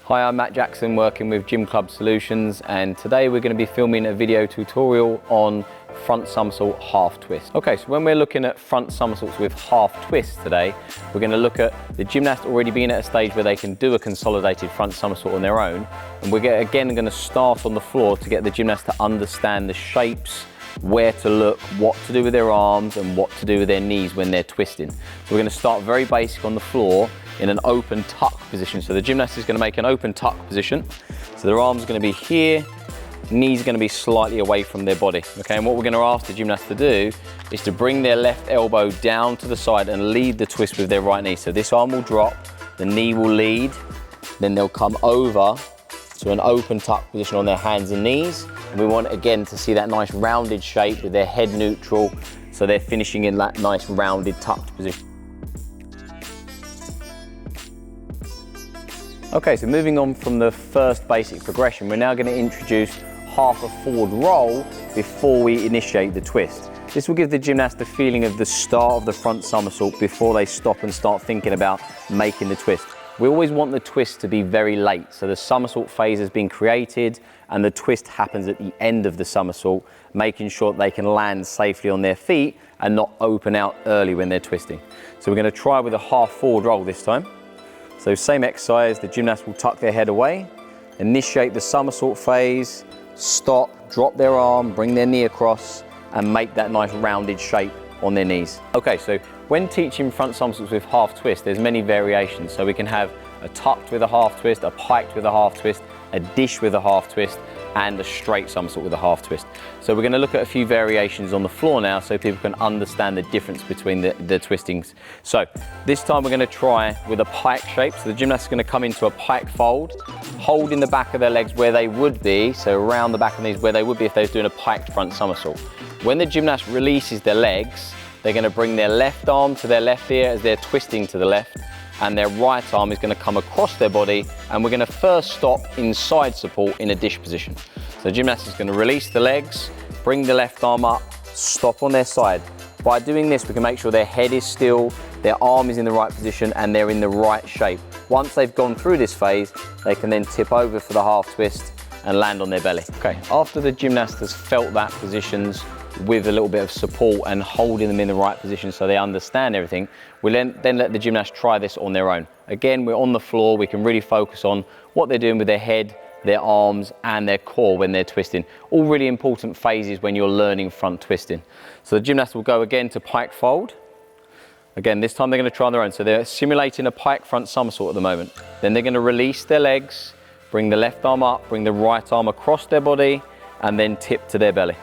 Hi, I'm Matt Jackson working with Gym Club Solutions, and today we're going to be filming a video tutorial on front somersault half twist. Okay, so when we're looking at front somersaults with half twist today, we're going to look at the gymnast already being at a stage where they can do a consolidated front somersault on their own, and we're again going to start on the floor to get the gymnast to understand the shapes, where to look, what to do with their arms and what to do with their knees when they're twisting. So we're going to start very basic on the floor in an open tuck position. So the gymnast is going to make an open tuck position. So their arms are going to be here, knees are going to be slightly away from their body. Okay, and what we're going to ask the gymnast to do is to bring their left elbow down to the side and lead the twist with their right knee. So this arm will drop, the knee will lead, then they'll come over to an open tuck position on their hands and knees. And we want again to see that nice rounded shape with their head neutral, so they're finishing in that nice rounded tucked position. Okay, so moving on from the first basic progression, we're now going to introduce half a forward roll before we initiate the twist. This will give the gymnast the feeling of the start of the front somersault before they stop and start thinking about making the twist. We always want the twist to be very late, so the somersault phase has been created and the twist happens at the end of the somersault, making sure that they can land safely on their feet and not open out early when they're twisting. So we're going to try with a half forward roll this time. So same exercise, the gymnast will tuck their head away, initiate the somersault phase, stop, drop their arm, bring their knee across and make that nice rounded shape on their knees. Okay, so when teaching front somersaults with half twist, there's many variations. So we can have a tucked with a half twist, a piked with a half twist, a dish with a half twist, and a straight somersault with a half twist. So we're going to look at a few variations on the floor now so people can understand the difference between the twistings. So this time we're going to try with a pike shape. So the gymnast is going to come into a pike fold, holding the back of their legs where they would be, so around the back of these where they would be if they were doing a piked front somersault. When the gymnast releases their legs, they're going to bring their left arm to their left ear as they're twisting to the left, and their right arm is going to come across their body, and we're going to first stop in side support in a dish position. So the gymnast is going to release the legs, bring the left arm up, stop on their side. By doing this, we can make sure their head is still, their arm is in the right position, and they're in the right shape. Once they've gone through this phase, they can then tip over for the half twist and land on their belly. Okay, after the gymnast has felt that positions with a little bit of support and holding them in the right position so they understand everything, we'll then let the gymnast try this on their own. Again, we're on the floor, we can really focus on what they're doing with their head, their arms and their core when they're twisting. All really important phases when you're learning front twisting. So the gymnast will go again to pike fold. Again, this time they're going to try on their own. So they're simulating a pike front somersault at the moment. Then they're going to release their legs, bring the left arm up, bring the right arm across their body and then tip to their belly.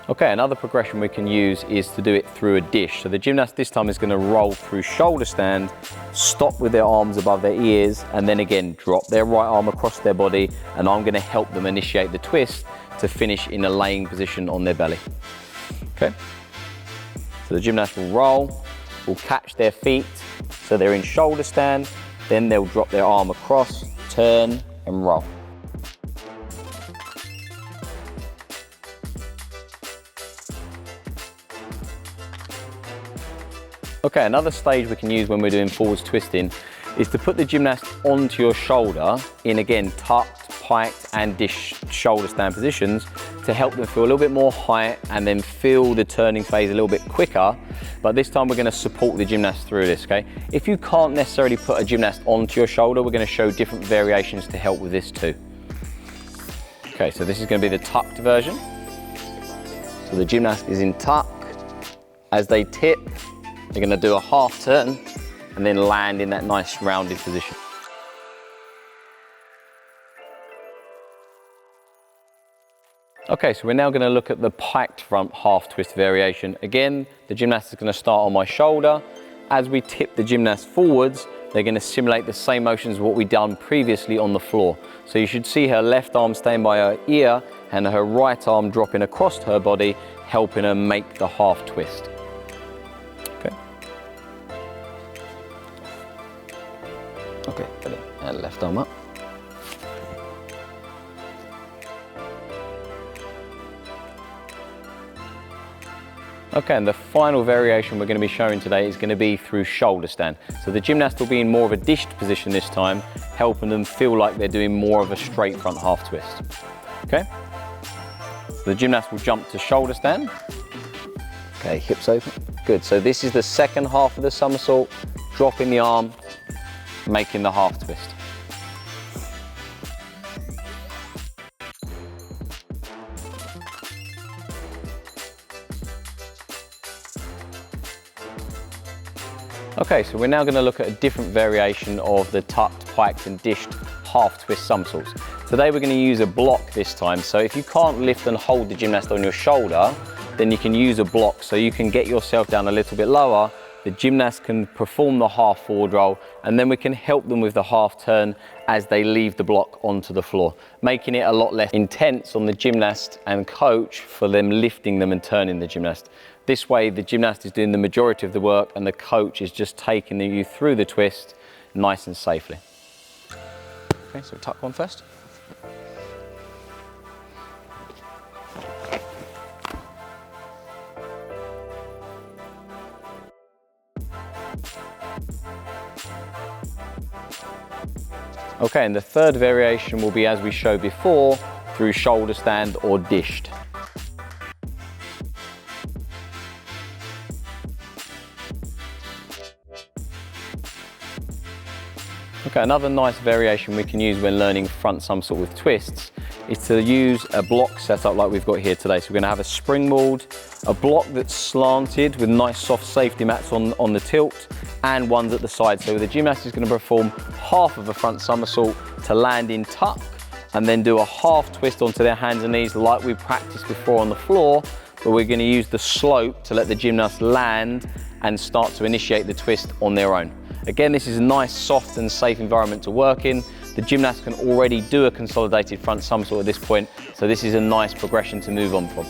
Okay, another progression we can use is to do it through a dish. So the gymnast this time is going to roll through shoulder stand, stop with their arms above their ears, and then again drop their right arm across their body, and I'm going to help them initiate the twist to finish in a laying position on their belly. Okay, so the gymnast will roll, will catch their feet, so they're in shoulder stand, then they'll drop their arm across, turn and roll. Okay, another stage we can use when we're doing forwards twisting is to put the gymnast onto your shoulder in, again, tucked, piked and dish shoulder stand positions to help them feel a little bit more height and then feel the turning phase a little bit quicker. But this time we're going to support the gymnast through this, okay? If you can't necessarily put a gymnast onto your shoulder, we're going to show different variations to help with this too. Okay, so this is going to be the tucked version. So the gymnast is in tuck. As they tip, they're going to do a half turn and then land in that nice rounded position. Okay, so we're now going to look at the piked front half twist variation. Again, the gymnast is going to start on my shoulder. As we tip the gymnast forwards, they're going to simulate the same motions as what we've done previously on the floor. So you should see her left arm staying by her ear and her right arm dropping across her body, helping her make the half twist. Okay, and left arm up. Okay, and the final variation we're going to be showing today is going to be through shoulder stand. So the gymnast will be in more of a dished position this time, helping them feel like they're doing more of a straight front half twist. Okay, so the gymnast will jump to shoulder stand. Okay, hips open. Good, so this is the second half of the somersault, dropping the arm, making the half twist. Okay, so we're now going to look at a different variation of the tucked, piked and dished half twist somersaults. Today we're going to use a block this time, so if you can't lift and hold the gymnast on your shoulder, then you can use a block so you can get yourself down a little bit lower. The gymnast can perform the half forward roll, and then we can help them with the half turn as they leave the block onto the floor, making it a lot less intense on the gymnast and coach for them lifting them and turning the gymnast. This way the gymnast is doing the majority of the work and the coach is just taking you through the twist nice and safely. Okay, so tuck one first. Okay, and the third variation will be as we showed before, through shoulder stand or dished. Okay, another nice variation we can use when learning front somersault with twists is to use a block setup like we've got here today. So we're going to have a springboard, a block that's slanted with nice soft safety mats on the tilt and ones at the side. So the gymnast is going to perform half of a front somersault to land in tuck and then do a half twist onto their hands and knees like we practiced before on the floor, but we're going to use the slope to let the gymnast land and start to initiate the twist on their own. Again, this is a nice, soft and safe environment to work in. The gymnast can already do a consolidated front somersault at this point, so this is a nice progression to move on from.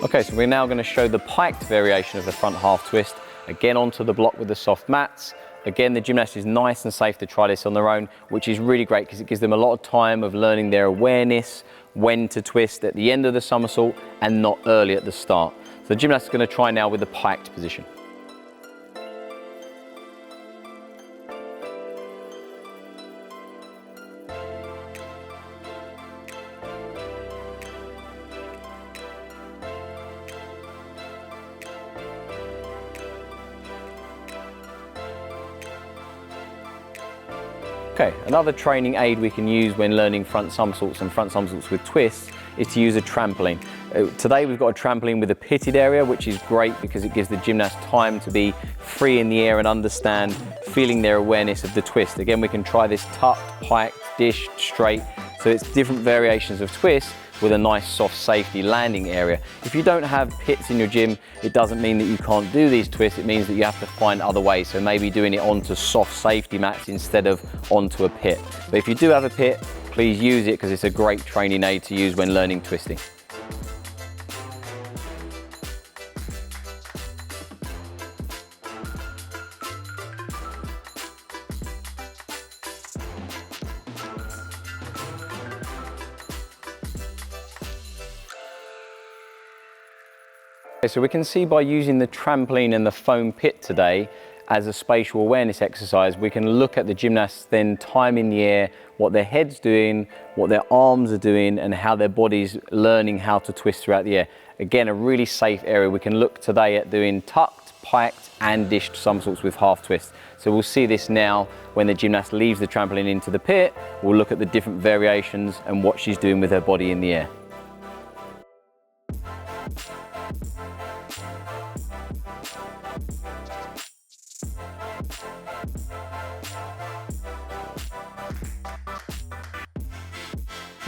Okay, so we're now going to show the piked variation of the front half twist, again onto the block with the soft mats. Again, the gymnast is nice and safe to try this on their own, which is really great because it gives them a lot of time of learning their awareness, when to twist at the end of the somersault and not early at the start. So the gymnast is going to try now with the piked position. Okay, another training aid we can use when learning front somersaults and front somersaults with twists is to use a trampoline. Today we've got a trampoline with a pitted area, which is great because it gives the gymnast time to be free in the air and understand, feeling their awareness of the twist. Again, we can try this tucked, piked, dished, straight. So it's different variations of twists with a nice soft safety landing area. If you don't have pits in your gym, it doesn't mean that you can't do these twists, it means that you have to find other ways. So maybe doing it onto soft safety mats instead of onto a pit. But if you do have a pit, please use it because it's a great training aid to use when learning twisting. So we can see by using the trampoline and the foam pit today as a spatial awareness exercise, we can look at the gymnasts then time in the air, what their head's doing, what their arms are doing, and how their body's learning how to twist throughout the air. Again, a really safe area. We can look today at doing tucked, piked and dished somersaults with half twists. So we'll see this now when the gymnast leaves the trampoline into the pit. We'll look at the different variations and what she's doing with her body in the air.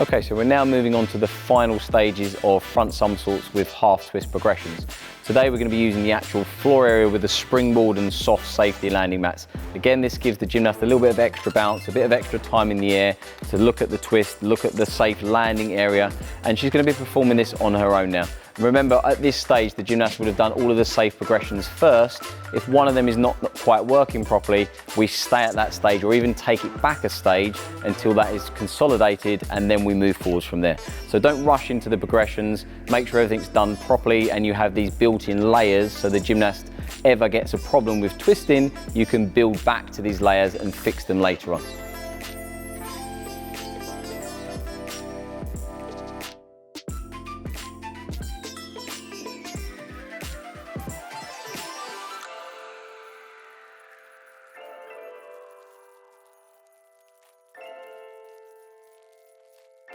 Okay, so we're now moving on to the final stages of front somersaults with half twist progressions. Today we're going to be using the actual floor area with the springboard and soft safety landing mats. Again, this gives the gymnast a little bit of extra bounce, a bit of extra time in the air to look at the twist, look at the safe landing area, and she's going to be performing this on her own now. Remember, at this stage, the gymnast would have done all of the safe progressions first. If one of them is not quite working properly, we stay at that stage or even take it back a stage until that is consolidated, and then we move forwards from there. So don't rush into the progressions, make sure everything's done properly and you have these built-in layers, so the gymnast ever gets a problem with twisting, you can build back to these layers and fix them later on.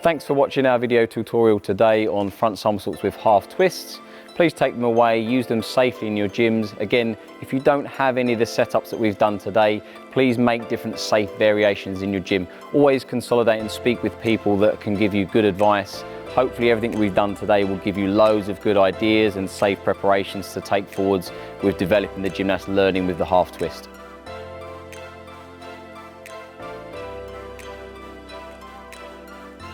Thanks for watching our video tutorial today on front somersaults with half twists. Please take them away, use them safely in your gyms. Again, if you don't have any of the setups that we've done today, please make different safe variations in your gym. Always consolidate and speak with people that can give you good advice. Hopefully everything we've done today will give you loads of good ideas and safe preparations to take forwards with developing the gymnast learning with the half twist.